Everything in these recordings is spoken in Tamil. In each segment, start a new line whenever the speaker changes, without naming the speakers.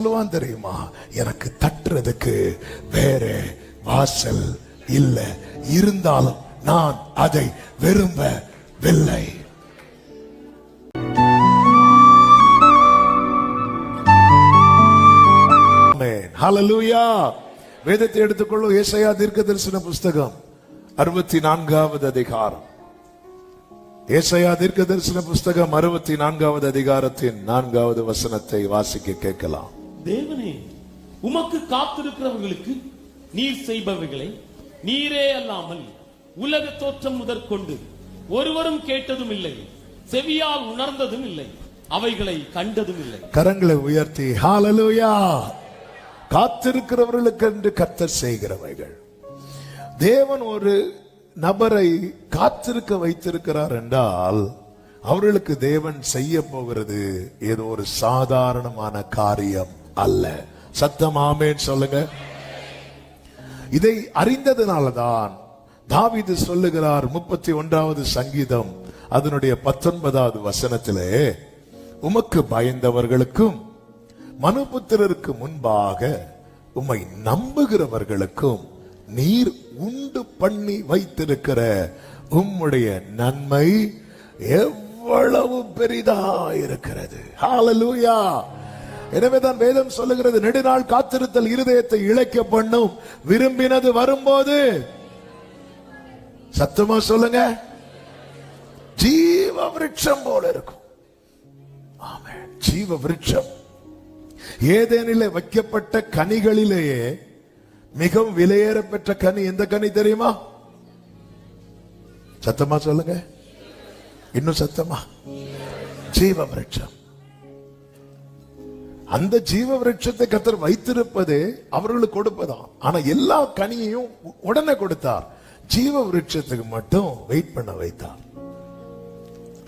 சொல்லுவான் தெரியுமா, எனக்கு தட்டுறதுக்கு வேற வாசல் இல்ல, இருந்தாலும் நான் அதை விரும்பவில்லை. ஹல்லேலூயா. வேதத்தை எடுத்துக்கொள்ளும். ஏசாயா தீர்க்கதரிசன புஸ்தகம் 64வது அதிகாரம். ஏசாயா தீர்க்கதரிசன புஸ்தகம் 64வது அதிகாரத்தின் 4வது வசனத்தை வாசிக்க கேட்கலாம்.
தேவனே, உமக்கு காத்திருக்கிறவர்களுக்கு நீர் செய்பவைகளை நீரே அல்லாமல் உலக தோற்றம் முதற்கொண்டு ஒருவரும் கேட்டதும் இல்லை, செவியால் உணர்ந்ததும் இல்லை, அவைகளை கண்டதும் இல்லை.
கரங்களை உயர்த்தி ஹல்லேலூயா. காத்திருக்கிறவர்களுக்கு என்று கர்த்தர் செய்கிறவைகள். தேவன் ஒரு நபரை காத்திருக்க வைத்திருக்கிறார் என்றால் அவர்களுக்கு தேவன் செய்ய போகிறது ஏதோ ஒரு சாதாரணமான காரியம் அல்ல. சத்தம் ஆமென் சொல்லுங்க. இதை அறிந்ததனாலதான் தாவீது சொல்லுகிறார் 31வது சங்கீதம் அதனுடைய 19வது வசனத்திலே, உமக்கு பயந்தவர்களுக்கும் மனுபுத்திரருக்கு முன்பாக உம்மை நம்புகிறவர்களுக்கும் நீர் உண்டு பண்ணி வைத்திருக்கிற உம்முடைய நன்மை எவ்வளவு பெரிதாயிருக்கிறது. ஹல்லேலூயா. எனவேதான் வேதம் சொல்லுகிறது, நெடுநாள் காத்திருத்தல் இருதயத்தை இளைக்க பண்ணும், விரும்பினது வரும்போது, சத்தமா சொல்லுங்க, ஜீவ விருட்சம் போல இருக்கும். ஆமென். ஜீவ விருட்சம். ஏதேனிலே வைக்கப்பட்ட கனிகளிலேயே மிகவும் விலையேற பெற்ற கனி எந்த கனி தெரியுமா? சத்தமா சொல்லுங்க, இன்னும் சத்தமா. ஜீவ விருட்சம். அந்த ஜீவ விருட்சத்தை கர்த்தர் வைத்திருப்பதே அவர்களுக்கு கொடுப்பதாம். ஆனா எல்லா கனியையும் உடனே கொடுத்தார், ஜீவ விருட்சத்துக்கு மட்டும் வெயிட் பண்ண வைத்தார்.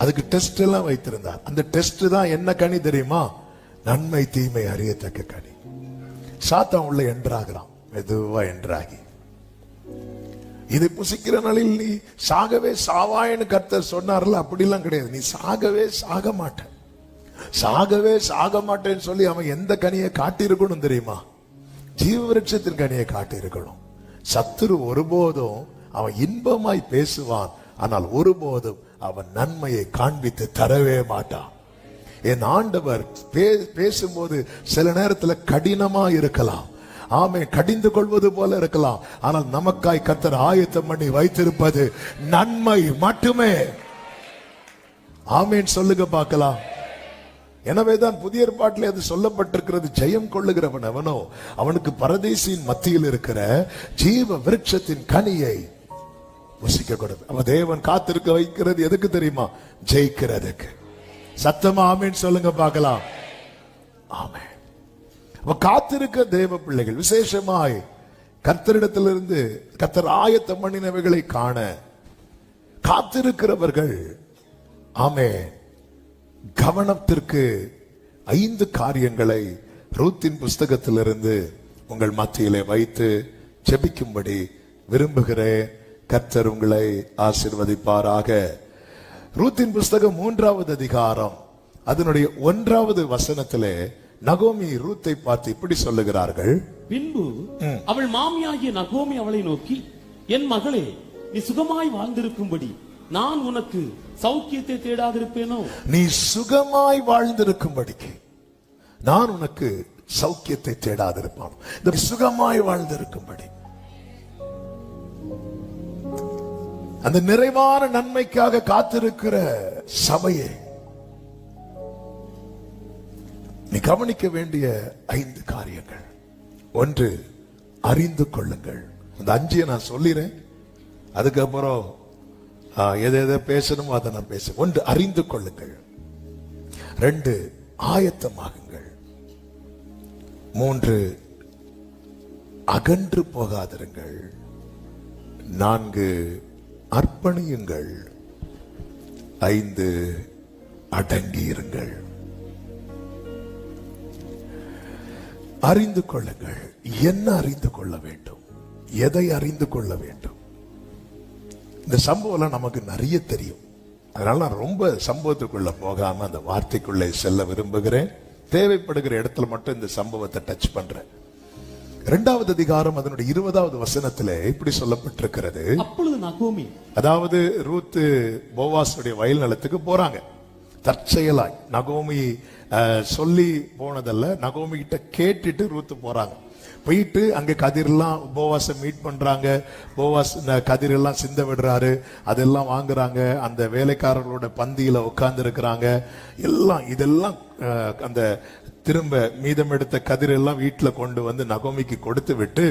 அதுக்கு டெஸ்ட் எல்லாம் வைத்திருந்தார். அந்த டெஸ்ட் தான் என்ன கனி தெரியுமா? நன்மை தீமை அறியத்தக்க கனி. சாத்தான் உள்ள என்றாகிறான், மெதுவா என்றாகி, இதை புசிக்கிற நாளில் நீ சாகவே சாவாயின்னு கர்த்தர் சொன்னார்ல, அப்படிலாம் கிடையாது. நீ சாகவே சாக மாட்ட, சாகவே சாக மாட்டேன்னு சொல்லி அவன் எந்த கனியை காட்டி இருக்கணும் தெரியுமா? ஜீவ விருட்சத்தின் கனியை காட்டி இருக்கணும். சத்துரு ஒருபோதும் அவன் இன்பமாய் பேசுவான், ஆனால் ஒருபோதும் அவன் நன்மையை காண்பித்து தரவே மாட்டான். என் ஆண்டவர் பேசும்போது சில நேரத்தில் கடினமா இருக்கலாம், ஆமே, கடிந்து கொள்வது போல இருக்கலாம், ஆனால் நமக்காய் கர்த்தர் ஆயத்தம் பண்ணி வைத்திருப்பது நன்மை மட்டுமே. ஆமேன் சொல்லுங்க பார்க்கலாம். எனவேதான் புதிய ஏற்பாட்டிலே அது சொல்லப்பட்டிருக்கிறது, ஜெயம் கொள்ளுகிறவன் அவனோ அவனுக்கு பரதேசின் மத்தியில் இருக்கிற ஜீவ விருட்சத்தின் கனியை புசிக்க கொடுத்து. அவன் தேவன் காத்திருக்க வைக்கிறது எதுக்கு தெரியுமா? ஜெயிக்கிறதுக்கு. சத்தமா ஆமேன் சொல்லுங்க பார்க்கலாம். ஆமென். காத்திருக்க தேவ பிள்ளைகள் விசேஷமாய் கர்த்தரிடத்திலிருந்து கர்த்தர் ஆயத்தம் பண்ணினவைகளை காண காத்திருக்கிறவர்கள், ஆமென், கவனத்திற்கு 5 காரியங்களை ரூத்தின் புஸ்தகத்திலிருந்து உங்கள் மத்தியிலே வைத்து ஜெபிக்கும்படி விரும்புகிறேன். கர்த்தர் உங்களை ஆசீர்வதிப்பாராக. ரூத்தின் புஸ்தகம் 3வது அதிகாரம் அதனுடைய 1வது வசனத்திலே நகோமி ரூத்தை பார்த்து இப்படி சொல்லுகிறார்கள்.
பின்பு அவள் மாமியாகிய நகோமி அவளை நோக்கி, என் மகளே, நீ சுகமாய் வாழ்ந்திருக்கும்படி நான் உனக்கு சௌக்கியத்தை தேடாதிருப்பேனோ?
நீ சுகமாய் வாழ்ந்திருக்கும்படிக்கு நான் உனக்கு சௌக்கியத்தை தேடாதிருப்பான். இந்த சுகமாய் வாழ்ந்திருக்கும்படி, அந்த நிறைவான நன்மைக்காக காத்திருக்கிற சபையை நீ கவனிக்க வேண்டிய 5 காரியங்கள். 1, அறிந்து கொள்ளுங்கள். அந்த 5 நான் சொல்லிறேன், அதுக்கப்புறம் எதை பேசணுமோ அதை நான் பேச. 1, அறிந்து கொள்ளுங்கள். 2, ஆயத்தமாகுங்கள். 3, அகன்று போகாதிருங்கள். 4, அர்ப்பணியுங்கள். 5, அடங்கியிருங்கள். அறிந்து கொள்ளுங்கள். என்ன அறிந்து கொள்ள வேண்டும்? எதை அறிந்து கொள்ள வேண்டும்? இந்த சம்பவம் நமக்கு நிறைய தெரியும். அதனால நான் ரொம்ப சம்பவத்துக்குள்ள போகாம அந்த வார்த்தைக்குள்ளே செல்ல விரும்புகிறேன். தேவைப்படுகிற இடத்துல மட்டும் இந்த சம்பவத்தை டச் பண்றேன். 2வது அதிகாரம் அதனுடைய 20வது வசனத்திலே இப்படி சொல்லப்பட்டிருக்கிறது.
அப்பொழுது நகோமி,
அதாவது ரூத்து போவாசுடைய வயல் நிலத்துக்கு போறாங்க. தற்செயலாய் நகோமி சொல்லி போனதல்ல, நகோமி கிட்ட கேட்டுட்டு ரூத்து போறாங்க. போயிட்டு அங்க கதிரெல்லாம் போவாச மீட் பண்றாங்க. போவாஸ் கதிரெல்லாம் சிந்த விடுறாரு, அதெல்லாம் வாங்குறாங்க. அந்த வேலைக்காரர்களோட பந்தியில உட்கார்ந்து இருக்கிறாங்க. எல்லாம் இதெல்லாம் அந்த திரும்ப மீதம் எடுத்த கதிரெல்லாம் வீட்டுல கொண்டு வந்து நகோமிக்கு கொடுத்து விட்டு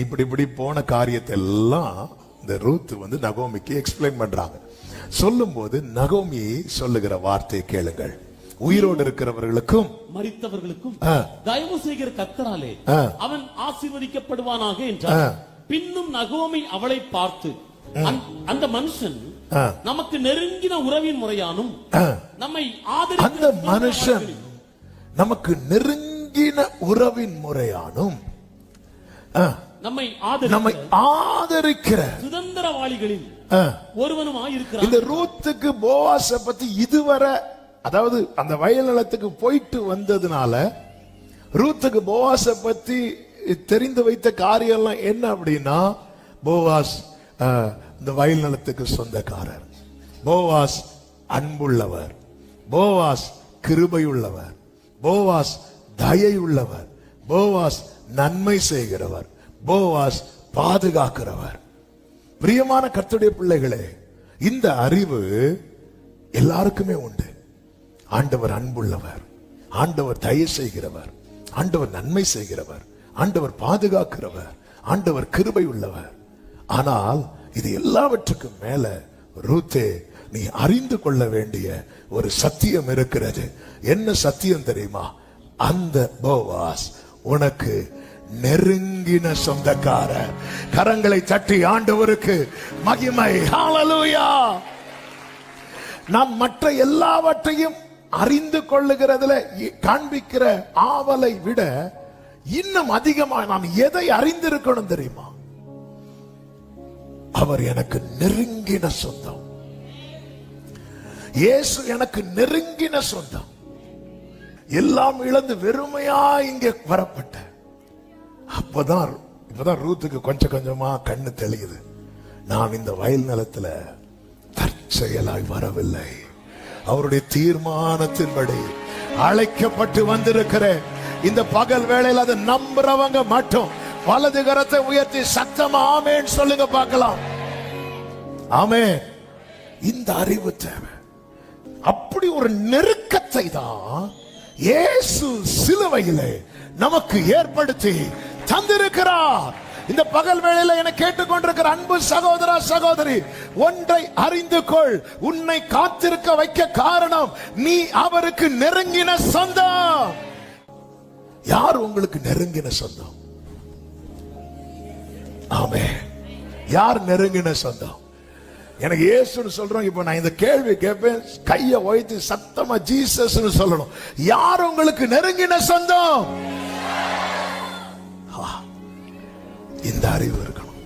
இப்படி போன காரியத்தை எல்லாம் இந்த ரூத் வந்து நகோமிக்கு எக்ஸ்பிளைன் பண்றாங்க. சொல்லும் போது நகோமி சொல்லுகிற வார்த்தை கேளுங்கள். உயிரோடு இருக்கிறவர்களுக்கும்
மரித்தவர்களுக்கும் தயவு செய்கிற கர்த்தராலே அவன் ஆசீர்வதிக்கப்படுவானாக என்றார். பின்னும் நகோமி அவளை பார்த்து, அந்த மனுஷன் நமக்கு நெருங்கின உறவின் முறையானும் நம்மை
அந்த மனுஷன் நமக்கு நெருங்கின உறவின் முறையானும்
நம்மை
ஆதரிக்கிற
சுதந்திரவாளிகளில் ஒருவனுமாயிருக்கிறான்.
இந்த ரூத்துக்கு போவாச பத்தி இதுவரை, அதாவது அந்த வயல் நிலத்துக்கு போயிட்டு வந்ததுனால ரூத்துக்கு போவாச பத்தி தெரிந்து வைத்த காரியம் எல்லாம் என்ன அப்படின்னா, போவாஸ் இந்த வயல் நிலத்துக்கு சொந்தக்காரர், போவாஸ் அன்புள்ளவர், போவாஸ் கிருபையுள்ளவர், போவாஸ் தயையுள்ளவர், போவாஸ் நன்மை செய்கிறவர், போவாஸ் பாதுகாக்கிறவர். பிரியமான கர்த்தருடைய பிள்ளைகளே, இந்த அறிவு எல்லாருக்குமே உண்டு. ஆண்டவர் அன்புள்ளவர், ஆண்டவர் தயை செய்கிறவர், ஆண்டவர் நன்மை செய்கிறவர், ஆண்டவர் பாதுகாக்கிறவர், ஆண்டவர் கிருபை உள்ளவர். ஆனால் இது எல்லாவற்றுக்கும் மேல ரூத்தே, நீ அறிந்து கொள்ள வேண்டிய ஒரு சத்தியம் இருக்கிறது. என்ன சத்தியம் தெரியுமா? அந்த போவாஸ் உனக்கு நெருங்கின சொந்தக்காரர். கரங்களை தட்டி ஆண்டவருக்கு மகிமை. ஹல்லேலூயா. நாம் மற்ற எல்லாவற்றையும் அறிந்து கொள்ளுகிறதுல காண்பிக்கிற ஆவலை விட இன்னும் அதிகமா நாம் எதை அறிந்திருக்கணும் தெரியுமா? அவர் எனக்கு நெருங்கின சொந்தம். இயேசு எனக்கு நெருங்கின சொந்தம். எல்லாம் இழந்து வெறுமையா இங்கே வரப்பட்ட இப்பதான் ரூத்துக்கு கொஞ்சம் கொஞ்சமா கண்ணு தெளியுது. நான் இந்த வயல் நிலத்துல தற்செயலாய் வரவில்லை, அவருடைய தீர்மானத்தின்படி அழைக்கப்பட்டு வந்திருக்கிறேன். இந்த பகல் வேளையில் அதை நம்புறவங்க மட்டும் வலது கரத்தை உயர்த்தி சத்தமா ஆமென் சொல்லுங்க பார்க்கலாம். ஆமென். இந்த அறிவு தேவை. அப்படி ஒரு நெருக்கத்தை தான் இயேசு சிலுவையிலே நமக்கு ஏற்படுத்தி தந்திருக்கிறார். இந்த பகல் வேளையில என கேட்டுக்கொண்டிருக்கிற அன்பு சகோதரா சகோதரி, ஒன்றை அறிந்து கொள். உன்னை காத்திருக்க வைக்க காரணம் நீ அவருக்கு நெருங்கின சொந்தம். யார் உங்களுக்கு நெருங்கின சொந்தம்? ஆமென். யார் நெருங்கின சொந்தம்? எனக்கு இயேசுன்னு சொல்றோம். இப்ப நான் இந்த கேள்வி கேட்பேன், கையை உயர்த்தி சத்தமா ஜீசஸ் சொல்லணும். யார் உங்களுக்கு நெருங்கின சொந்தம்? இந்த அறிவு இருக்கணும்.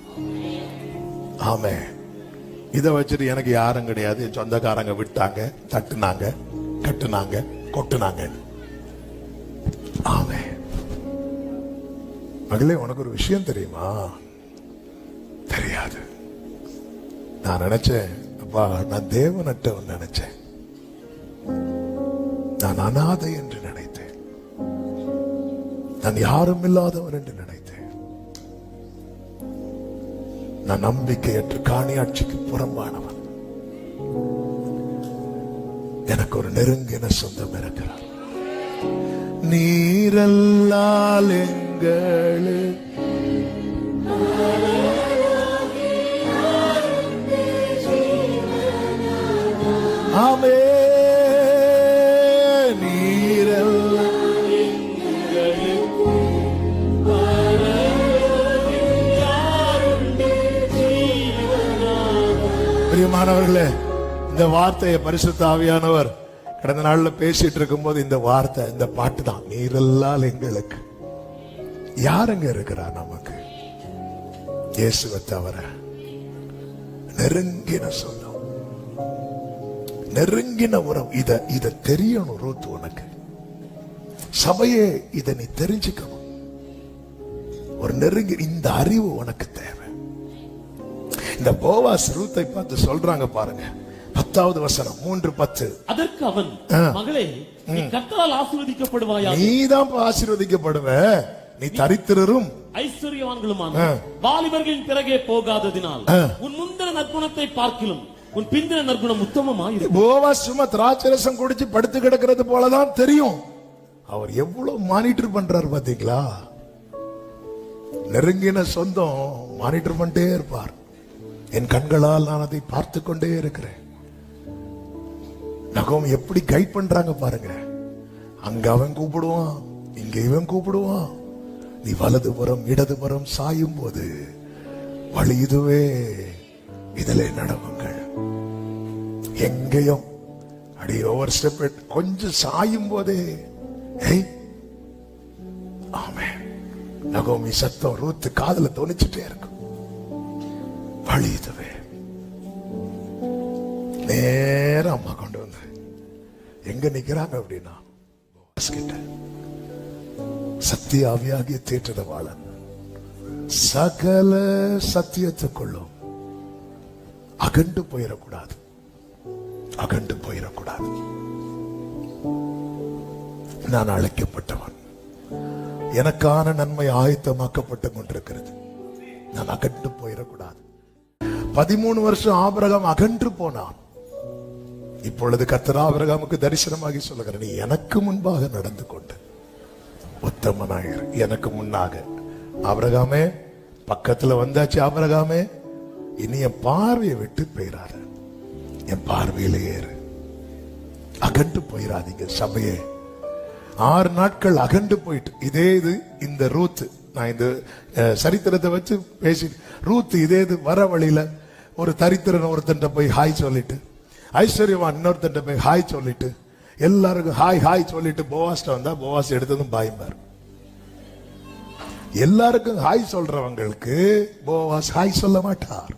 ஆமென். இதை வச்சுட்டு எனக்கு யாரும் கிடையாது, சொந்தக்காரங்க விட்டாங்க, தட்டுனாங்க, கட்டுனாங்க, கொட்டுனாங்க. ஆமென். மகளே, உனக்கு ஒரு விஷயம் தெரியுமா? தெரியாது. நான் நினைச்சேன், அப்பா நான் தேவனற்றவன் நினைச்சேன், நான் அனாதை என்று நினைத்தேன், நான் யாரும் இல்லாதவன் என்று நினைத்தேன், நான் நம்பிக்கையற்ற காணியாட்சிக்கு புறம்பானவன். எனக்கு ஒரு நெருங்கின சொந்தம் இருக்கிறார். நீரல்லால் எங்களு ஆமே பிரியமானவர்களே, இந்த வார்த்தையை பரிசுத்த ஆவியானவர் கடந்த நாள்ல பேசிட்டு இருக்கும் போது இந்த வார்த்தை, இந்த பாட்டு தான். நீரெல்லாம் எங்களுக்கு யாருங்க இருக்கிறா? நமக்கு இயேசுவை தவிர. நெருங்கின சொந்தம், நெருங்கின உறவு. இத தெரியணும் ரூத் உனக்கு. சபையே இதை நீ தெரிஞ்சுக்கணும். ஒரு நெருங்கி இந்த அறிவு உனக்கு தேவை. இந்த போவாஸ் ரூத்தை பார்த்து சொல்றாங்க பாருங்க, 10வது வசனம் 3:10.
அதற்கு அவன், மகளே, நீ கர்த்தரால் ஆசீர்வதிக்கப்படுவாயா.
நீதான் ஆசீர்வதிக்கப்படுவ, நீ தரித்திரரும்
ஐஸ்வர்யவான்களுமான வாலிபர்களின் பிறகே போகாததினால் உன் முந்தின நற்குணத்தை பார்க்கிலும் உன் பிந்தின நற்குணம் உத்தமமாயிரு.
போவாஸ் சும்மா திராட்சரசம் குடிச்சு படுத்து கிடக்கிறது போலதான் தெரியும். அவர் எவ்வளவு மானிட்டர் பண்றாரு பாத்தீங்களா? நெருங்கின சொந்தம் மானிட்டர் பண்ணிட்டே இருப்பார். என் கண்களால் நான் அதை பார்த்து கொண்டே இருக்கிறேன். நகோமி எப்படி கைட் பண்றாங்க பாருங்க. அங்க அவன் கூப்பிடுவான், இங்க இவன் கூப்பிடுவான். நீ வலதுபுறம் இடதுபுறம் சாயும் போது வழி இதுவே, இதிலே நடவுங்கள். எங்கேயும் அடி ஓவர் ஸ்டெப் கொஞ்சம் சாயும் போதே ஆமென். நகோமி சத்தம் ரூத்து காதுல தோணிச்சுட்டே இருக்கும். வழி இதுவே. நேரம் அம்மா கொண்டு வந்து எங்க நிக்கிறாங்க அப்படின்னா, சத்திய ஆவியாகிய தேற்றவாளன் சகல சத்தியத்துக்குள்ளும் அகண்டு போயிடக்கூடாது, அகண்டு போயிடக்கூடாது. நான் அழைக்கப்பட்டவன், எனக்கான நன்மை ஆயத்தமாக்கப்பட்டு கொண்டிருக்கிறது. நான் அகன்று போயிடக்கூடாது. 13 வருஷம் ஆபிரகாம் அகன்று போனான். இப்பொழுது கர்த்தர் ஆபிரகாமுக்கு தரிசனமாகி சொல்லுகிறேன், நீ எனக்கு முன்பாக நடந்து கொண்டு உத்தமனாயிரு. எனக்கு முன்னாக. ஆபிரகாமே, பக்கத்துல வந்தாச்சு. ஆபிரகாமே, இனி என் பார்வையை விட்டு போயிடாத, என் பார்வையிலே ஏறு. அகண்டு போயிடாதீங்க சபையே. 6 நாட்கள் அகண்டு போயிட்டு இதே இது. இந்த ரூத், நான் இந்த சரித்திரத்தை வச்சு பேசி, ரூத் இதே இது வர வழியில ஒரு தரித்திரன் ஒருத்தன் போய் ஹாய் சொல்லிட்டு, ஐஸ்வர்யவான் இன்னொருத்தன் போய் ஹாய் சொல்லிட்டு, எல்லாருக்கும் ஹாய் ஹாய் சொல்லிட்டு போவாஸ்ட வந்தா போவாஸ் எடுத்ததும் பாய்மார். எல்லாருக்கும் ஹாய் சொல்றவங்களுக்கு போவாஸ் ஹாய் சொல்ல மாட்டார்.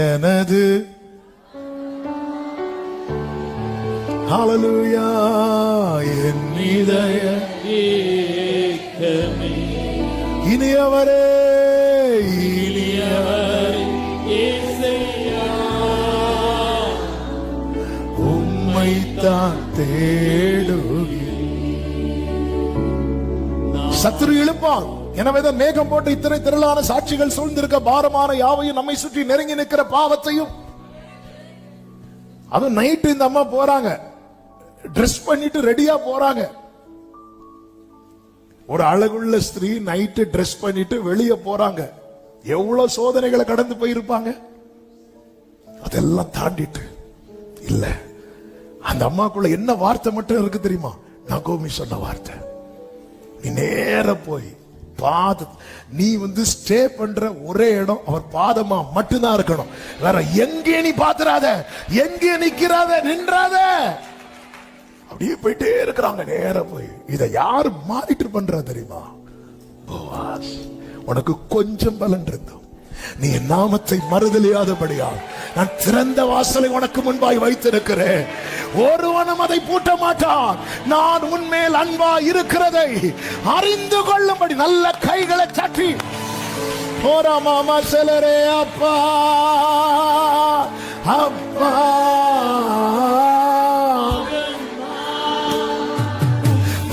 எனது ஹல்லேலூயா என் இதய ஏக்கமே இனியவரே இனியவரே இயேசுயா உம்மைத்தான் தேடுகிறேன். சத்துரு எழுப்பான். எனவேதான் மேகம் போட்டு இத்தனை திரளான சாட்சிகள் சூழ்ந்திருக்க பாரமான யாவையும் நம்மை சுற்றி நெருங்கி நிற்கிற பாவத்தையும். அதுவும் நைட்டு இந்த அம்மா போறாங்க, ட்ரெஸ் பண்ணிட்டு ரெடியா போறாங்க. ஒரு அழகுள்ள ஸ்திரீ நைட்டு ட்ரெஸ் பண்ணிட்டு வெளியே போறாங்க. எவ்வளவு சோதனைகளை கடந்து போயிருப்பாங்க. அதெல்லாம் தாண்டிட்டு இல்ல, அந்த அம்மாக்குள்ள என்ன வார்த்தை மட்டும் இருக்கு தெரியுமா? நகோமி சொன்ன வார்த்தை, நீ நேர போய் பாத, நீ ஸ்டே பண்ற ஒரே இடம் அவர் பாதமா மட்டும்தான் இருக்கணும். வேற எங்கே நீ பாத்துறாத, எங்கே நிக்கிறாத, நின்றாத. அப்படியே போயிட்டே இருக்கிறாங்க. நேர போய் இத யாரு மாறிட்டு பண்றா தெரியுமா? போவாஸ். உனக்கு கொஞ்சம் பலன் இருந்தோம், நீ என் நாமத்தை மறுதலியாதபடியால் நான் திறந்த வாசலை உனக்கு முன்பாய் வைத்திருக்கிறேன். ஒருவனும் அதை பூட்ட மாட்டான். நான் உன்மேல் அன்பா இருக்கிறதை அறிந்து கொள்ளும்படி நல்ல கைகளை தட்டி போரா மாமா செலரே அப்பா அப்பா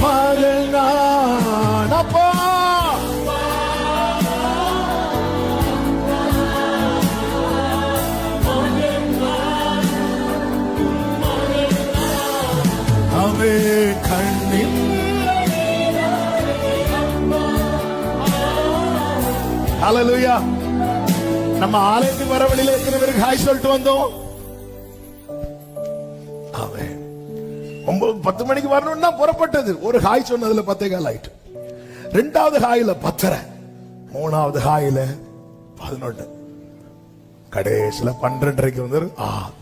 மகனான் அப்பா அவே கண்ணில் ஹல்லேலூயா. நம்ம ஆலயத்துக்கு வர வழியில இருக்கிறவருக்கு ஹாய் சொல்லிட்டு வந்தோம். அவன் 9-10 மணிக்கு வரணும்னா புறப்பட்டது. ஒரு ஹாய் சொன்னதுல 10:15 ஆயிட்டு. 2வது ஹாயில 10:30, 3வது ஹாயில 11, கடைசியில 12:30 வந்து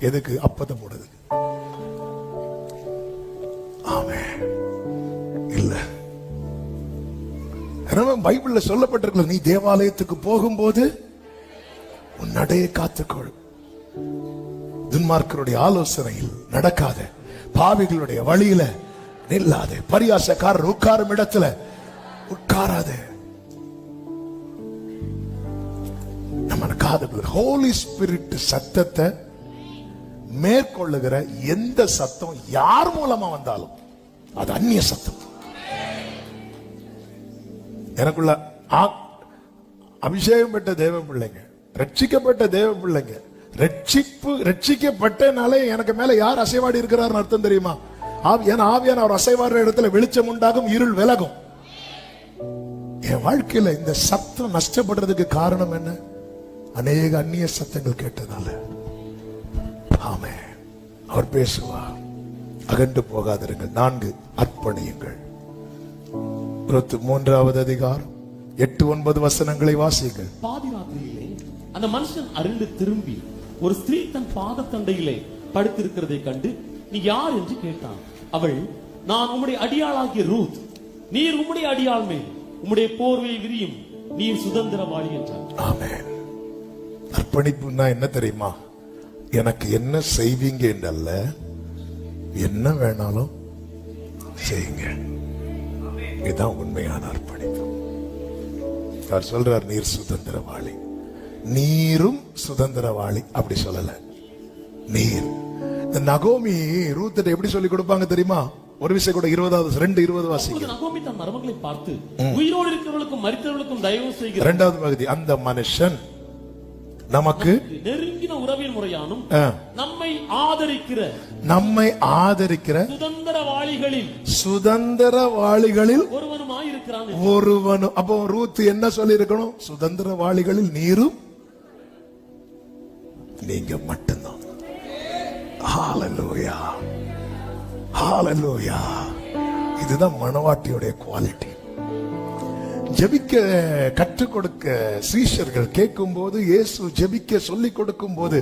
எதுக்கு அப்பத்தை போடுது. ஆமென். இல்ல, பைபிள்ல சொல்லப்பட்டிருக்கல, நீ தேவாலயத்துக்கு போகும்போது உன் நடையை காத்துக்கொள், துன்மார்க்கருடைய ஆலோசனையில் நடக்காத, பாவிகளுடைய வழியில நில்லாதே, பரியாசக்காரர் உட்காரும் இடத்துல உட்காராதே. நம்ம காது ஹோலி ஸ்பிரிட் சத்தத்தை மேற்கொள்ளுகிற எந்த சத்தம் யார் மூலமா வந்தாலும் அது அந்நிய சத்தம். எனக்குள்ள அபிஷேகம் பெற்ற தேவ பிள்ளைங்க, ரட்சிக்கப்பட்ட தேவ பிள்ளைங்க, ரட்சிக்கப்பட்டனாலே எனக்கு மேல யார் அசைவாடி இருக்கிறார் அர்த்தம் தெரியுமா? ஆவியான அவர் அசைவாடுற இடத்துல வெளிச்சம் உண்டாகும், இருள் விலகும். என் வாழ்க்கையில இந்த சத்தம் நஷ்டப்படுறதுக்கு காரணம் என்ன? அநேக அந்நிய சத்தங்கள் கேட்டதால. ஆமே, அவர் பேசுவார். அகன்று போகாதிருங்கள். 4 அர்ப்பணியுங்கள். 3வது அதிகாரம் 8-9 வசனங்களை வாசியுங்கள்.
பாதி ராத்திரியிலே அந்த மனுஷன் அருண்டு திரும்பி ஒரு ஸ்திரீ தன் பாதத்தண்டையிலே படுத்திருக்கிறதை கண்டு, நீ யார் என்று கேட்டான். அவள், நான் உம்முடைய அடியாளாகிய ரூத், நீர் உம்முடைய அடியாள் மேல் உம்முடைய போர்வையை விரியும், நீர் சுதந்திரவாளி என்றார்.
ஆமென். அர்ப்பணிப்புன்னா என்ன தெரியுமா? எனக்கு என்ன செய்வீங்க என்றல்ல, என்ன வேணாலும் செய்யுங்க. இதுதான் உண்மையான அர்ப்பணிப்பு. அவர் சொல்றார், நீர் சுதந்திரவாளி. நீரும் சுதந்திரவாளி அப்படி சொல்லல. நீர். இந்த நகோமி ரூத்திட்ட எப்படி சொல்லி கொடுப்பாங்க தெரியுமா? ஒரு விஷயம் கூட 2:20 வாசிங்க.
நகோமி தன் மருமகளை பார்த்து, உயிரோடு இருக்கிறவர்களுக்கும் மரித்தவர்களுக்கும் தயவு செய்கிற
2வது பகுதி, அந்த மனுஷன் நமக்கு
நெருங்கின உறவின் முறையானும் நம்மை ஆதரிக்கிற
சுதந்திரவாளிகளில்
ஒருவனுமாயிருக்கிறான்.
ஒருவனும். அப்போ ரூத் என்ன சொல்லி இருக்கணும்? சுதந்திரவாளிகளில் நீரும் நீங்க மட்டும்தான். ஹalleluya, ஹalleluya. இதுதான் மணவாட்டியுடைய குவாலிட்டி. ஜெபிக்க கற்றுக் கொடுக்க சீஷர்கள் கேட்கும் போது, இயேசு ஜெபிக்க சொல்லிக் கொடுக்கும் போது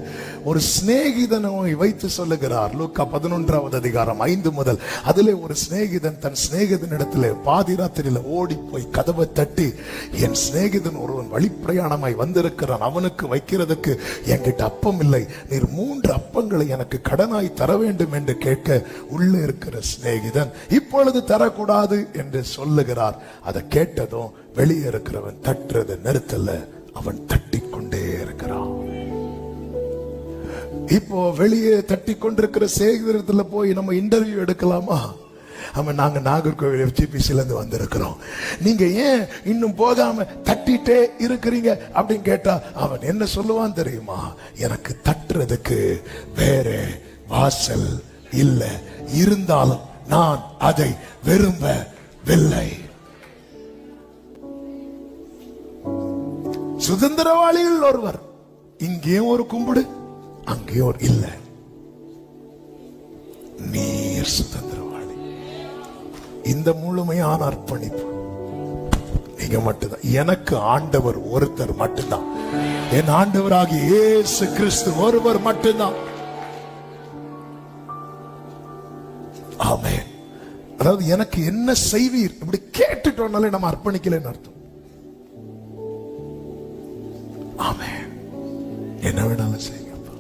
ஒரு சிநேகிதனை வைத்து சொல்லுகிறார். லூக்கா 11வது அதிகாரம் 5 முதல். அதிலே ஒரு சிநேகிதன் தன் சிநேகிதனிடத்தில் பாதி ராத்திரியில ஓடி போய் கதவை தட்டி, என் சிநேகிதன் ஒருவன் வழிப்பிரயாணமாய் வந்திருக்கிறான், அவனுக்கு வைக்கிறதுக்கு என்கிட்ட அப்பம் இல்லை, நீர் 3 அப்பங்களை எனக்கு கடனாய் தர வேண்டும் என்று கேட்க, உள்ளே இருக்கிற சிநேகிதன் இப்பொழுது தரக்கூடாது என்று சொல்லுகிறார். அதை கேட்டதும் வெளியே இருக்கிறவன் தட்டுறதை நிறுத்தல, அவன் தட்டி கொண்டே இருக்கிறான். இப்போ வெளியே தட்டி கொண்டிருக்கிற சேகரத்துல போய் நம்ம இன்டர்வியூ எடுக்கலாமா? அவன், நாங்க நாகர்கோவில் FGPCல இருந்து வந்திருக்கிறோம், நீங்க ஏன் இன்னும் போகாம தட்டிட்டே இருக்கிறீங்க அப்படின்னு கேட்டா அவன் என்ன சொல்லுவான் தெரியுமா? எனக்கு தட்டுறதுக்கு வேற வாசல் இல்ல, இருந்தாலும் நான் அதை விரும்பவில்லை. சுதந்திரவாளிகள் ஒருவர், இங்கேயும் ஒரு கும்பிடு, அங்கேயும் ஒரு இல்ல. நீர் சுதந்திரவாளி. இந்த முழுமையான அர்ப்பணிப்பு நீங்க மட்டும்தான். எனக்கு ஆண்டவர் ஒருத்தர் மட்டும்தான். என் ஆண்டவராகிய இயேசு கிறிஸ்து ஒருவர் மட்டும்தான். ஆமென். அதாவது எனக்கு என்ன செய்வீர் இப்படி கேட்டுட்டோம்னாலே நம்ம அர்ப்பணிக்கலன்னு அர்த்தம். ஆமென். என்ன வேணாலும் செய்யுங்கப்பா.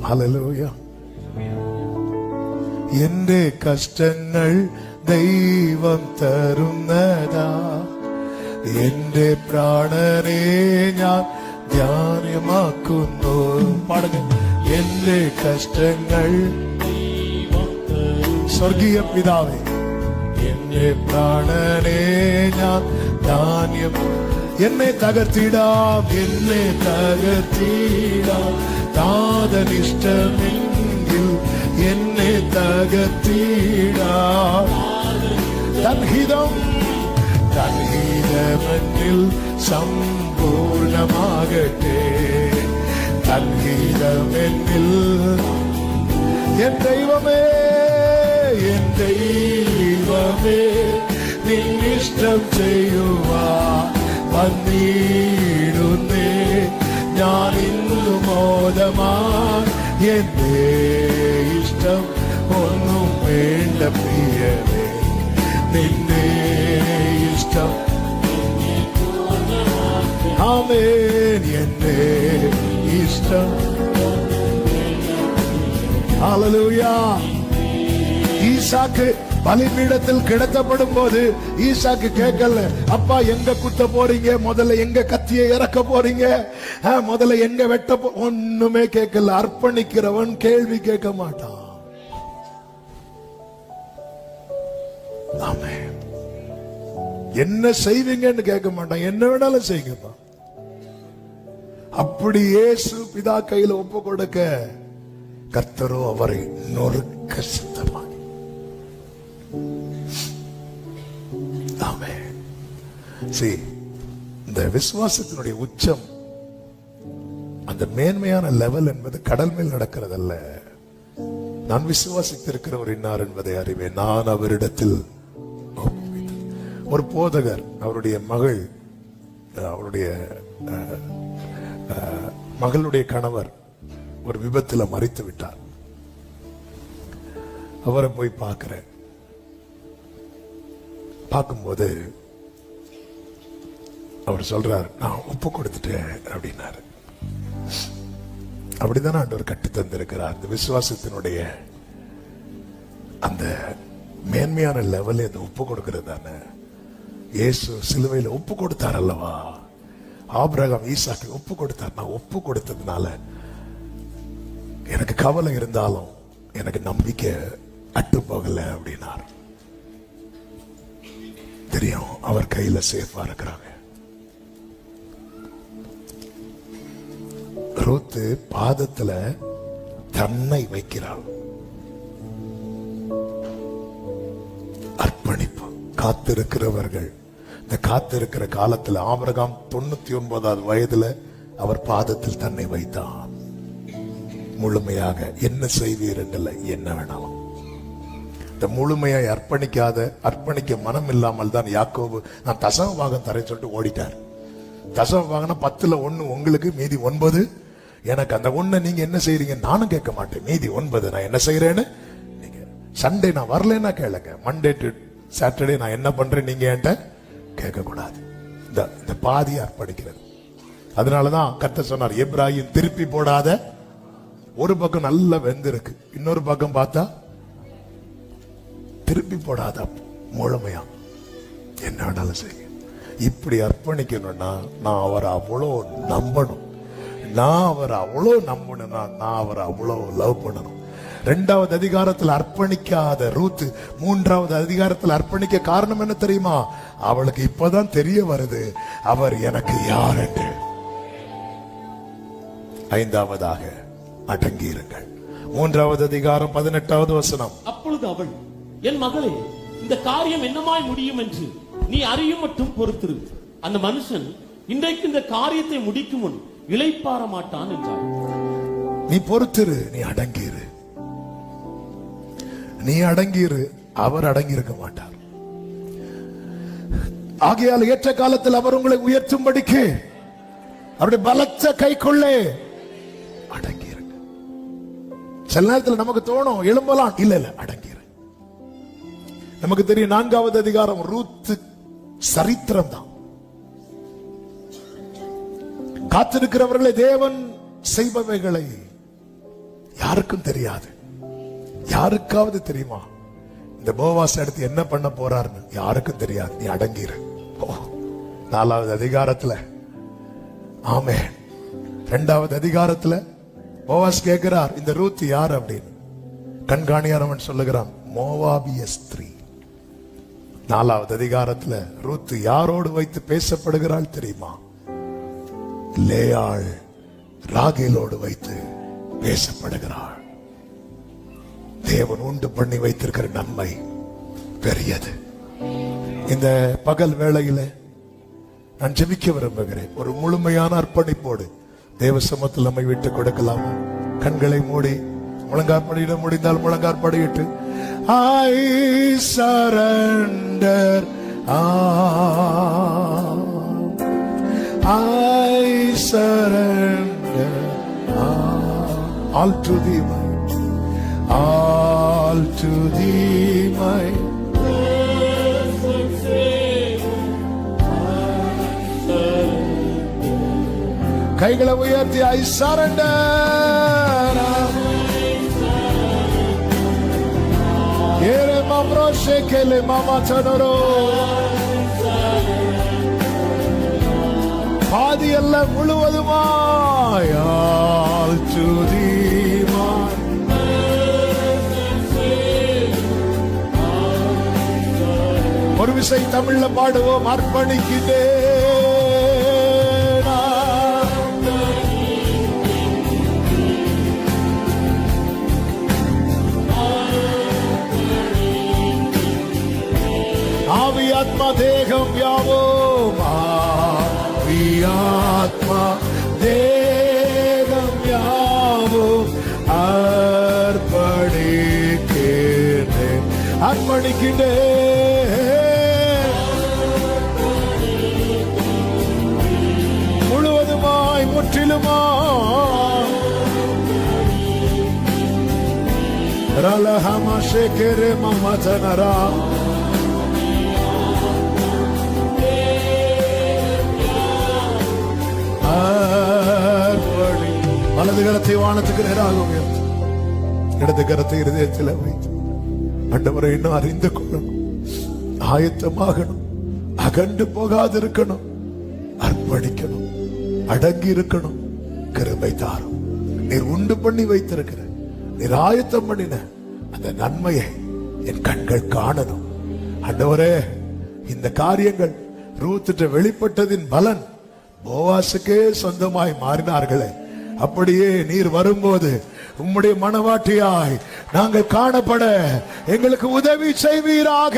ஹல்லேலூயா. എന്റെ കഷ്ടങ്ങൾ ദൈവം തരുന്നതാ, എന്റെ പ്രാണനെ ഞാൻ ധ്യാനമാക്കുന്നു. പാടുക. എന്റെ കഷ്ടങ്ങൾ സ്വർഗീയ പിതാവേ, എന്റെ പ്രാണനെ ഞാൻ ധാന്യം, എന്നെ തകർത്തിടാം, എന്നെ തകർത്തിടാം, താതനിഷ്ടമെങ്കിൽ എന്നെ തകർത്തിടാം. തൻഹിതം തൻഹിതമെന്നിൽ സമ്പൂർണമാകട്ടെ, തൻഹിതമെന്നിൽ. എൻ ദൈവമേ, എൻ ദൈവമേ, നിന്നിഷ്ടം ചെയ്യുവാൻ വന്നിടുന്നേ ഞാൻ ഇന്നു മോദമായി. എന്റെ ഇഷ്ടം ഒന്നും വേണ്ട പ്രിയനേ, നിന്റെ ഇഷ്ടം. ആമേൻ. എന്റെ ഇഷ്ടം ஹalleluya. ஈசாக்கு பலிபீடத்தில் கிடத்தப்படும் போது ஈசாக்கு கேட்கல, அப்பா எங்க குத்த போறீங்க, முதல்ல எங்க கத்தியை இறக்க போறீங்க, முதல்ல எங்க வெட்ட ஒண்ணுமே கேட்கல. அர்ப்பணிக்கிறவன் கேள்வி கேட்க மாட்டான். ஆமென். என்ன செய்வீங்கன்னு கேட்க மாட்டான், என்ன வேணாலும் செய்யுங்கப்பா. அப்படி இயேசு பிதா கையில ஒப்பு கொடுக்க கர்த்தரோ அவரை நொறுக்க சித்தமாகி. ஆமென். இந்த விசுவாசத்தினுடைய உச்சம், அந்த மேன்மையான லெவல் என்பது கடல் மேல் நடக்கிறதல்ல. நான் விசுவாசித்திருக்கிறவர் இன்னார் என்பதை அறிவேன், நான் அவரிடத்தில். ஒரு போதகர் அவருடைய மகள், அவருடைய மகளுடைய கணவர் ஒரு விபத்தில் மரித்து விட்டார். அவரை போய் பார்க்கும்போது அவர் சொல்றார், நான் ஒப்பு கொடுத்துட்டேன் அப்படின்னாரு. அப்படிதான் ஆண்டவர் கட்டு தந்திருக்கிறார். அந்த விசுவாசத்தினுடைய அந்த மேன்மையான லெவல் அந்த ஒப்பு கொடுக்கிறது தானே. இயேசு சிலுவையில் ஒப்பு கொடுத்தார் அல்லவா, ஆபிரகாம் ஈசாக்கு ஒப்பு கொடுத்தார். நான் ஒப்பு கொடுத்ததுனால எனக்கு கவலை இருந்தாலும் எனக்கு நம்பிக்கை அட்டு போகல அப்படின்னார். தெரியும் அவர் கையில சேஃபா இருக்கிறாங்க. ரூத்து பாதத்துல தன்னை வைக்கிறாள். அர்ப்பணிப்பு. காத்திருக்கிறவர்கள், இந்த காத்திருக்கிற காலத்துல ஆபிரகாம் 99வது வயதுல அவர் பாதத்தில் தன்னை வைத்தான். முழுமையாக என்ன செய்வீர் என்றல்ல, என்ன வேணாலும். இந்த முழுமையாய் அர்ப்பணிக்க மனம் இல்லாமல் தான் யாக்கோபு நான் தசம பாகம் தரேன் சொல்லிட்டு ஓடிட்டார். தசம பாகம்னா 10ல் 1 உங்களுக்கு, மீதி 9 எனக்கு. அந்த 1 நீங்க என்ன செய்யறீங்க நானும் கேட்க மாட்டேன். மீதி 9 நான் என்ன செய்யறேன்னு நீங்க. சண்டே நான் வரலன்னா கேளுங்க, மண்டே டு சாட்டர்டே நான் என்ன பண்றேன் நீங்க என்கிட்ட கேட்க கூடாது. இந்த பாதியை அர்ப்பணிக்கிறது. அதனாலதான் கர்த்தர் சொன்னார், எப்ராஹிம் திருப்பி போடாத. ஒரு பக்கம் நல்லா வெந்திருக்கு, இன்னொரு பக்கம் பார்த்தா திருப்பி போடாத. முழுமையா என்ன வேணாலும் செய்ய. இப்படி அர்ப்பணிக்கணும்னா நான் அவரை அவ்வளோ நம்பணும். நான் அவரை அவ்வளோ நம்பணும்னா நான் அவரை அவ்வளோ லவ் பண்ணணும். 2வது அதிகாரத்தில் அர்ப்பணிக்காத ரூத்து 3வது அதிகாரத்தில் அர்ப்பணிக்க காரணம் என்ன தெரியுமா? அவளுக்கு இப்பதான் தெரிய வருது அவர் எனக்கு யார் என்று. 5வதாக அடங்கியிருங்கள். 3வது அதிகாரம் 18வது வசனம்.
அப்பொழுது அவள், என் மகளே, இந்த காரியம் என்னமாய் முடியும் என்று நீ அறியும் மட்டும் பொறுத்திரு. அந்த மனுஷன் இன்றைக்கு இந்த காரியத்தை முடிக்கும் முன் இளைப்பாற மாட்டான் என்றார்.
நீ பொறுத்திரு, நீ அடங்கிரு. நீ அடங்கிரு, அவர் அடங்கி இருக்க மாட்டார். ஆகையால் ஏற்ற காலத்தில் அவர் உங்களை உயர்த்தும்படிக்கு அவருடைய பலத்த கைக்குள்ளே அடங்கிருங்க. சில நேரத்தில் நமக்கு தோணும் எழும்பலாம், இல்ல அடங்கிரு. நமக்கு தெரியும் 4வது அதிகாரம் ரூத் சரித்திரம் தான். காத்திருக்கிறவர்களை தேவன் செய்பவைகளை யாருக்கும் தெரியாது. யாருக்காவது தெரியுமா இந்த போவாஸ் எடுத்து என்ன பண்ண போறாருன்னு? யாருக்கும் தெரியாது. நீ அடங்கிரு. 4வது அதிகாரத்துல ஆமென். 2வது அதிகாரத்துல போவாஸ் கேட்கிறார், இந்த ரூத் யார் அப்படின்னு. கண்காணியாரவன் சொல்லுகிறான், மோவாபிய ஸ்திரீ. 4வது அதிகாரத்துல ரூத் யாரோடு வைத்து பேசப்படுகிறாள் தெரியுமா? லேயாள் ராகேலோடு வைத்து பேசப்படுகிறாள். தேவன் உண்டு பண்ணி வைத்திருக்கிற நன்மை பெரியது. இந்த பகல் வேளையில நான் ஜெபிக்க விரும்புகிறேன். ஒரு முழுமையான அர்ப்பணிப்போடு தேவ சமூகத்தில் நம்மை விட்டு கொடுக்கலாமா? கண்களை மூடி முழங்காற்படியிட முடிந்தால் முழங்காற்படியிட்டு I surrender all. I surrender all to thee, all to thee, my blessed Savior. கைகளை உயர்த்தி I surrender. mamro shekele mama chanoro. பாதி அல்ல முழுவதுமாயால் துதிமான். ஒரு விசை தமிழ்ல பாடுவோம். அர்ப்பணிக்கிறேன் ஆவி ஆத்மா தேகம் யாவோம். ஆத்மா தேகம் யாவும் அர்ப்பணிக்கிறேன். முழுவதுமாய் முற்றிலுமாய். ரலஹமா ஷேகரே மமதனரா. வலது கரத்தை வானத்துக்கு நேராக உயர்த்து, இடது கரத்தை இருதயத்தில் வைத்து ஆண்டவரை இன்னும் அறிந்து கொள்ளணும், ஆயத்தமாகணும், அகண்டு போகாதிருக்கணும், அர்ப்பணிக்கணும், அடங்கி இருக்கணும். கிருபை தாரும். நீர் உண்டு பண்ணி வைத்திருக்கிற, நீர் ஆயத்தம் பண்ணின அந்த நன்மையை என் கண்கள் காணணும். ஆண்டவரே, இந்த காரியங்கள் ரூத்திட்ட வெளிப்பட்டதின் பலன் போவாசுக்கே சொந்தமாய் மாறினார்களே, அப்படியே நீர் வரும்போது உம்முடைய மனவாட்டியாய் நாங்கள் காணப்பட எங்களுக்கு உதவி செய்வீராக.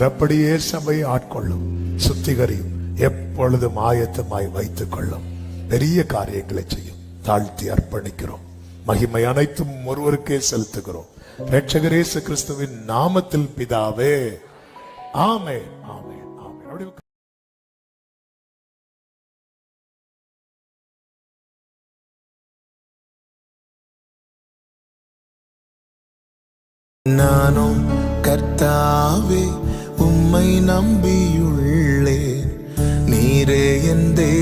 அப்படியே சபையை ஆட்கொள்ளும், சுத்திகரியும், எப்பொழுதும் ஆயத்தமாய் வைத்துக் கொள்ளும். பெரிய காரியங்களை செய்யும். தாழ்த்தி அர்ப்பணிக்கிறோம். மகிமை அனைத்தும் ஒருவருக்கே செலுத்துகிறோம். இரட்சகர் இயேசு கிறிஸ்துவின் நாமத்தில் பிதாவே, ஆமென், ஆமென், ஆமென்.
நானும் கர்த்தாவே உம்மை நம்பியுள்ளேன், நீரே என் தேவன்.